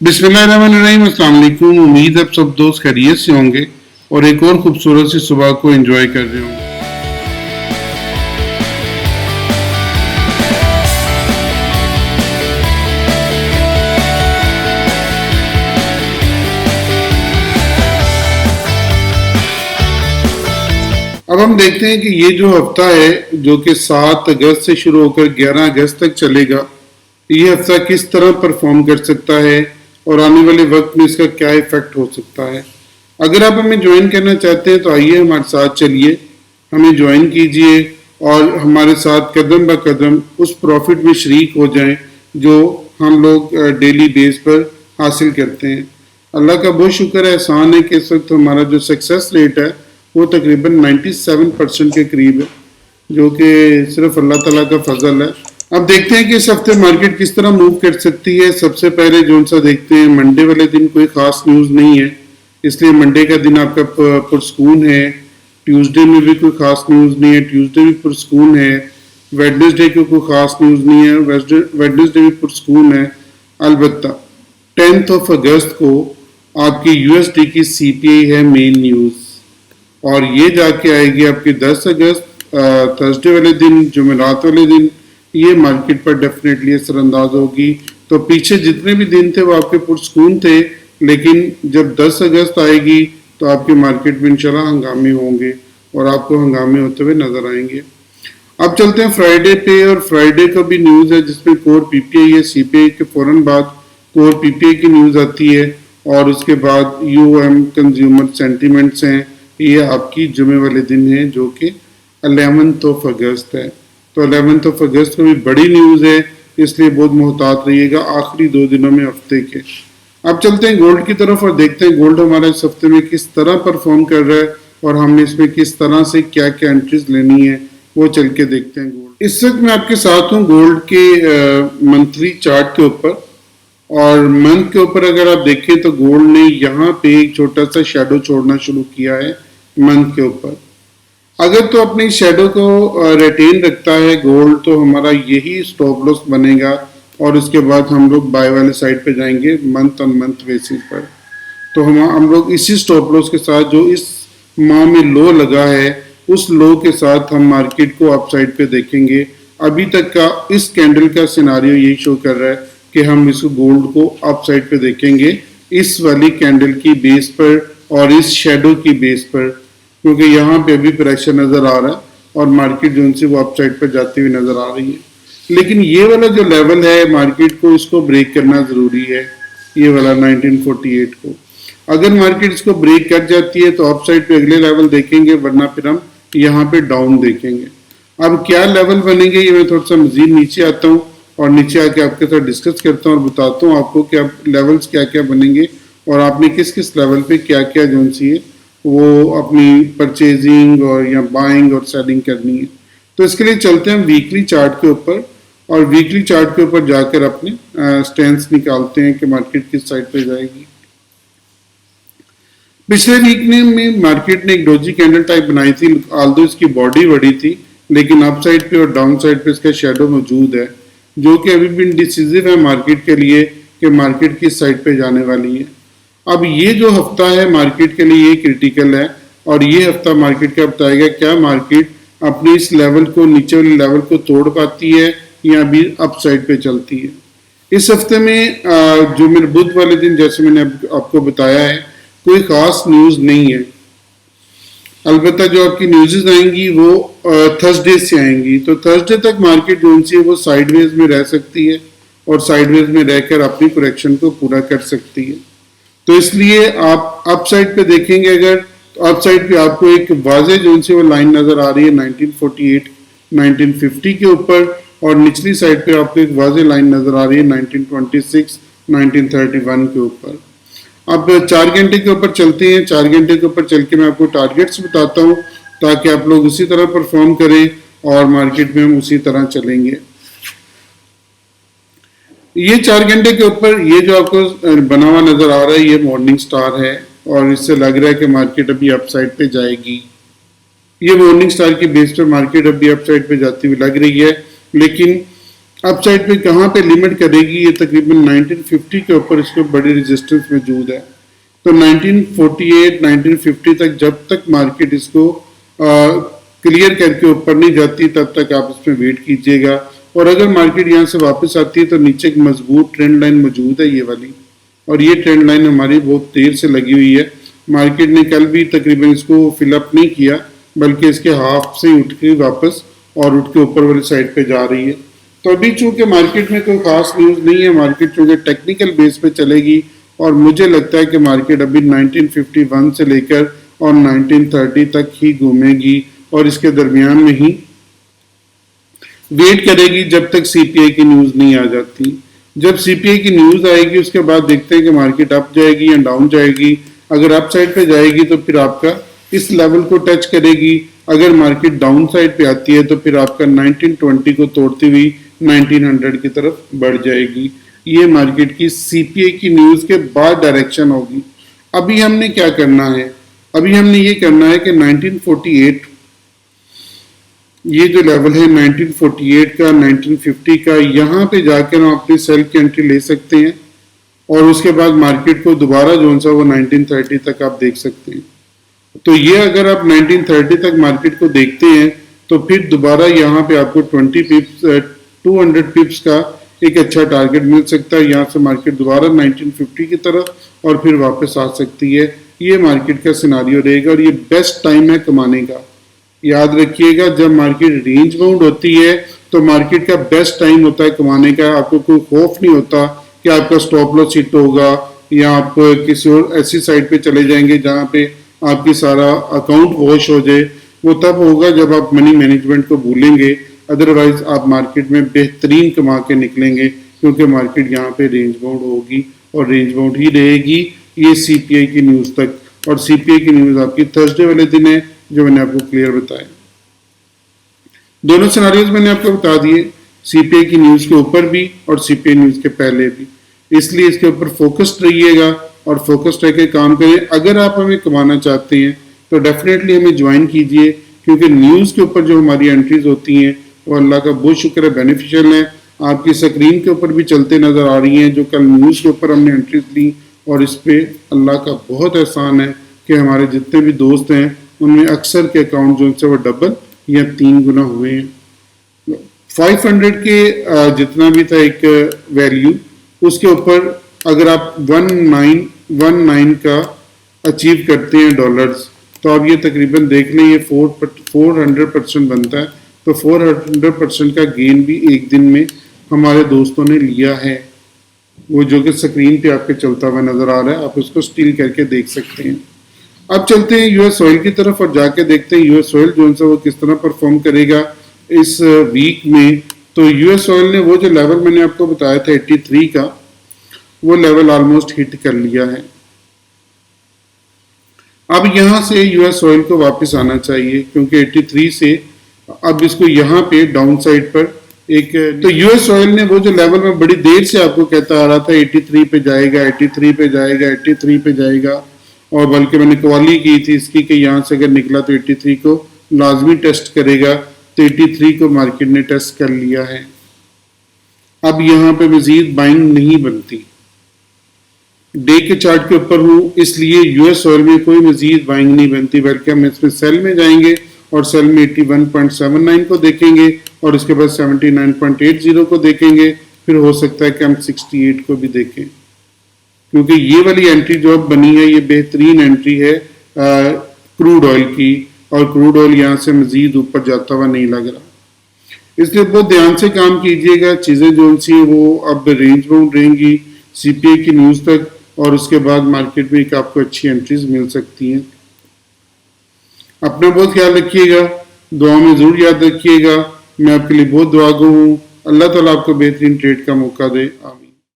बिस्मिल्लाहिर्रहमानिर्रहीम, अस्सलाम वालेकुम। उम्मीद है आप सब दोस्त खैरियत से होंगे और एक और खूबसूरत सी सुबह को एंजॉय कर रहे होंगे। अब हम देखते हैं कि ये जो हफ्ता है जो कि 7 अगस्त से शुरू होकर 11 अगस्त तक चलेगा, ये हफ्ता किस तरह परफॉर्म कर सकता है और आने वाले वक्त में इसका क्या इफेक्ट हो सकता है। अगर आप हमें ज्वाइन करना चाहते हैं तो आइए हमारे साथ चलिए, हमें ज्वाइन कीजिए और हमारे साथ कदम ब कदम उस प्रॉफिट में शरीक हो जाएं जो हम लोग डेली बेस पर हासिल करते हैं। अल्लाह का बहुत शुक्र है, एहसान है कि इस वक्त हमारा जो सक्सेस रेट है वो तकरीबन 97% के करीब है, जो कि सिर्फ अल्लाह ताला का फजल है। अब देखते हैं कि इस हफ्ते मार्केट किस तरह मूव कर सकती है। सबसे पहले जो सा देखते हैं, मंडे वाले दिन कोई खास न्यूज़ नहीं है, इसलिए मंडे का दिन आपका पुरस्कून है। ट्यूसडे में भी कोई खास न्यूज़ नहीं है, ट्यूसडे भी पुरस्कून है। वेडनेसडे की कोई खास न्यूज़ नहीं है, वेडनेसडे भी पुरस्कून है। अलबत्ता 10 अगस्त को आपकी यूएसडी की सीपीआई है मेन न्यूज़, और ये जाके आएगी आपकी 10 अगस्त थर्सडे वाले दिन, जुमेरात वाले दिन। ये मार्केट पर डेफिनेटली असरअंदाज होगी। तो पीछे जितने भी दिन थे वो आपके पुरस्कून थे, लेकिन जब 10 अगस्त आएगी तो आपके मार्केट में इंशाल्लाह हंगामे होंगे और आपको हंगामे होते हुए नजर आएंगे। अब चलते हैं फ्राइडे पे, और फ्राइडे का भी न्यूज़ है जिसमें कोर पीपीआई है। सीपीआई के फौरन बाद कोर पीपीआई की न्यूज़ आती है और उसके बाद यूएम कंज्यूमर सेंटीमेंट्स हैं। ये आपकी जुमे वाले दिन है जो कि 11 अगस्त है। तो 11 अगस्त को भी बड़ी न्यूज़ है, इसलिए बहुत मोहतात रहिएगा आखिरी 2 दिनों में हफ्ते के। अब चलते हैं गोल्ड की तरफ और देखते हैं गोल्ड हमारा इस हफ्ते में किस तरह परफॉर्म कर रहा है और हमने इसमें किस तरह से क्या क्या एंट्रीज लेनी है, वो चल के देखते हैं। गोल्ड इस वक्त मैं आपके साथ हूँ गोल्ड के मंथली चार्ट के ऊपर, और मंथ के ऊपर अगर आप देखें तो गोल्ड ने यहाँ पे एक छोटा सा शेडो छोड़ना शुरू किया है मंथ के ऊपर। अगर तो अपनी शेडो को रिटेन रखता है गोल्ड तो हमारा यही स्टॉप लॉस बनेगा और उसके बाद हम लोग बाय वाले साइड पे जाएंगे मंथ ऑन मंथ बेसिस पर। तो हम लोग इसी स्टॉप लॉस के साथ जो इस माह में लो लगा है उस लो के साथ हम मार्केट को अपसाइड पे देखेंगे। अभी तक का इस कैंडल का सिनारियो यही शो कर रहा है कि हम इस गोल्ड को अपसाइड पे देखेंगे इस वाली कैंडल की बेस पर और इस शेडो की बेस पर, क्योंकि यहाँ पे अभी प्रेशर नजर आ रहा है और मार्केट जो उनसे वो अपसाइड पर जाती हुई नजर आ रही है। लेकिन ये वाला जो लेवल है मार्केट को इसको ब्रेक करना जरूरी है, ये वाला 1948 को। अगर मार्केट इसको ब्रेक कर जाती है तो अपसाइड पे अगले लेवल देखेंगे, वरना फिर हम यहाँ पे डाउन देखेंगे। अब क्या लेवल बनेंगे ये मैं थोड़ा सा मजीद नीचे आता हूँ और नीचे आके आपके साथ डिस्कस करता हूँ और बताता हूँ आपको क्या लेवल्स क्या क्या बनेंगे और आपने किस किस लेवल पे क्या क्या जो सी है वो अपनी परचेजिंग और या बाइंग और सेलिंग करनी है। तो इसके लिए चलते हैं वीकली चार्ट के ऊपर, और वीकली चार्ट के ऊपर जाकर अपने स्टैंड्स निकालते हैं कि मार्केट किस साइड पे जाएगी। पिछले वीक में मार्केट ने एक डोजी कैंडल टाइप बनाई थी, आल्दो इसकी बॉडी बड़ी थी, लेकिन अप साइड पे और डाउन साइड पे इसका शेडो मौजूद है, जो कि अभी भी डिसीजिव है मार्केट के लिए कि मार्केट किस साइड पे जाने वाली है। अब ये जो हफ्ता है मार्केट के लिए ये क्रिटिकल है और ये हफ्ता मार्केट का बताएगा क्या मार्केट अपने इस लेवल को, नीचे वाले लेवल को तोड़ पाती है या अभी अप साइड पे चलती है। इस हफ्ते में जो मेरे बुध वाले दिन जैसे मैंने आपको बताया है कोई खास न्यूज़ नहीं है। अलबत्ता जो आपकी न्यूज़ेस आएंगी वो थर्सडे से आएंगी, तो थर्सडे तक मार्केट जो सी है वो साइडवेज में रह सकती है और साइडवेज में रहकर अपनी करेक्शन को पूरा कर सकती है। तो इसलिए आप अपसाइड पे देखेंगे, अगर तो अपसाइड पे आपको एक वाजे जो सी वो लाइन नजर आ रही है 1948 1950 के ऊपर, और निचली साइड पे आपको एक वाजे लाइन नजर आ रही है 1926 1931 के ऊपर। अब 4 घंटे के ऊपर चलते हैं। 4 घंटे के ऊपर चल के मैं आपको टारगेट्स बताता हूँ ताकि आप लोग उसी तरह परफॉर्म करें और मार्केट में हम उसी तरह चलेंगे। ये 4 घंटे के ऊपर ये जो आपको बना हुआ नजर आ रहा है ये मॉर्निंग स्टार है और इससे लग रहा है कि मार्केट अभी अपसाइड पे जाएगी। ये मॉर्निंग स्टार की बेस पर मार्केट अभी अपसाइड पे जाती हुई लग रही है, लेकिन अपसाइड पे कहाँ पे लिमिट करेगी, ये तकरीबन 1950 के ऊपर इसके बड़ी रेजिस्टेंस मौजूद है। तो 1948 1950 तक जब तक मार्केट इसको क्लियर करके ऊपर नहीं जाती तब तक आप इसमें वेट कीजिएगा। और अगर मार्केट यहाँ से वापस आती है तो नीचे एक मजबूत ट्रेंड लाइन मौजूद है ये वाली, और ये ट्रेंड लाइन हमारी बहुत देर से लगी हुई है। मार्केट ने कल भी तकरीबन इसको फिलअप नहीं किया, बल्कि इसके हाफ से उठ के वापस और उठ के ऊपर वाली साइड पे जा रही है। तो अभी चूंकि मार्केट में कोई खास न्यूज़ नहीं है, मार्केट चूंकि टेक्निकल बेस पे चलेगी, और मुझे लगता है कि मार्केट अभी 1951 से लेकर और 1930 तक ही घूमेगी और इसके दरमियान में ही वेट करेगी जब तक सीपीआई की न्यूज़ नहीं आ जाती। जब सीपीआई की न्यूज़ आएगी उसके बाद देखते हैं कि मार्केट अप जाएगी या डाउन जाएगी। अगर अप साइड पे जाएगी तो फिर आपका इस लेवल को टच करेगी, अगर मार्केट डाउन साइड पे आती है तो फिर आपका 1920 को तोड़ती हुई 1900 की तरफ बढ़ जाएगी। ये मार्केट की सीपीआई की न्यूज़ के बाद डायरेक्शन होगी। अभी हमने क्या करना है, अभी हमने ये करना है कि 1948 ये जो लेवल है 1948 का 1950 का, यहाँ पे जाकर हम अपनी सेल की एंट्री ले सकते हैं और उसके बाद मार्केट को दोबारा जो सा वो 1930 तक आप देख सकते हैं। तो ये अगर आप 1930 तक मार्केट को देखते हैं तो फिर दोबारा यहाँ पे आपको 20 पिप्स 200 पिप्स का एक अच्छा टारगेट मिल सकता है। यहाँ से मार्केट दोबारा 1950 की तरफ और फिर वापस आ सकती है। ये मार्केट का सिनारियो रहेगा और ये बेस्ट टाइम है कमाने का। याद रखिएगा, जब मार्केट रेंज बाउंड होती है तो मार्केट का बेस्ट टाइम होता है कमाने का। आपको कोई खौफ नहीं होता कि आपका स्टॉप लॉस हिट होगा या आप किसी और ऐसी साइड पे चले जाएंगे जहाँ पे आपकी सारा अकाउंट वॉश हो जाए। वो तब होगा जब आप मनी मैनेजमेंट को भूलेंगे, अदरवाइज आप मार्केट में बेहतरीन कमा के निकलेंगे, क्योंकि मार्केट यहाँ पे रेंज बाउंड होगी और रेंज बाउंड ही रहेगी ये सीपीआई की न्यूज़ तक। और सीपीआई की न्यूज़ आपकी थर्सडे वाले दिन है, जो मैंने आपको क्लियर बताया। दोनों सिनारियोज मैंने आपको बता दिए, सीपीआई की न्यूज़ के ऊपर भी और सीपीआई न्यूज़ के पहले भी। इसलिए इसके ऊपर फोकस्ड रहिएगा और फोकस्ड रह के काम करें। अगर आप हमें कमाना चाहते हैं तो डेफिनेटली हमें ज्वाइन कीजिए, क्योंकि न्यूज़ के ऊपर जो हमारी एंट्रीज होती हैं वो अल्लाह का बहुत शुक्र है बेनिफिशियल है। आपकी स्क्रीन के ऊपर भी चलते नज़र आ रही हैं जो कल न्यूज़ के ऊपर हमने एंट्रीज ली, और इस पर अल्लाह का बहुत एहसान है कि हमारे जितने भी दोस्त हैं उनमें अक्सर के अकाउंट जो उनसे वो डबल या 3 गुना हुए हैं। 500 के जितना भी था एक वैल्यू, उसके ऊपर अगर आप 1919 का अचीव करते हैं डॉलर्स, तो आप ये तकरीबन देख लें ये 400% बनता है। तो 400% का गेन भी एक दिन में हमारे दोस्तों ने लिया है, वो जो कि स्क्रीन पे आपके चलता हुआ नजर आ रहा है, आप उसको स्टील करके देख सकते हैं। अब चलते हैं यूएस ऑयल की तरफ और जाके देखते हैं यूएस ऑयल जो है वो किस तरह परफॉर्म करेगा इस वीक में। तो यूएस ऑयल ने वो जो लेवल मैंने आपको बताया था 83 का, वो लेवल ऑलमोस्ट हिट कर लिया है। अब यहां से यूएस ऑयल को वापस आना चाहिए, क्योंकि 83 से अब इसको यहाँ पे डाउन साइड पर एक, तो यूएस ऑयल ने वो जो लेवल में बड़ी देर से आपको कहता आ रहा था 83 पे जाएगा 83 पे जाएगा 83 पे जाएगा, और बल्कि मैंने कवाली की थी इसकी कि यहाँ से अगर निकला तो 83 को लाजमी टेस्ट करेगा। तो 83 को मार्केट ने टेस्ट कर लिया है। अब यहाँ पे मजीद बाइंग नहीं बनती। डे के चार्ट के ऊपर हूँ, इसलिए यूएस ऑयल में कोई मजीद बाइंग नहीं बनती, बल्कि हम इसमें सेल में जाएंगे और सेल में 81.79 को देखेंगे और उसके बाद 79.80 को देखेंगे। फिर हो सकता है कि हम 68 को भी देखें, क्योंकि ये वाली एंट्री जो अब बनी है ये बेहतरीन एंट्री है क्रूड ऑयल की, और क्रूड ऑयल यहाँ से मजीद ऊपर जाता हुआ नहीं लग रहा। इसलिए बहुत ध्यान से काम कीजिएगा। चीज़ें जो सी हैं वो अब रेंज बाउंड रहेंगी सीपीआई की न्यूज़ तक, और उसके बाद मार्केट में एक आपको अच्छी एंट्रीज मिल सकती हैं। अपना बहुत ख्याल रखिएगा, दुआ में ज़रूर याद रखिएगा। मैं आपके लिए बहुत दुआ गो हूँ। अल्लाह ताला आपको बेहतरीन ट्रेड का मौका दे। आमीन।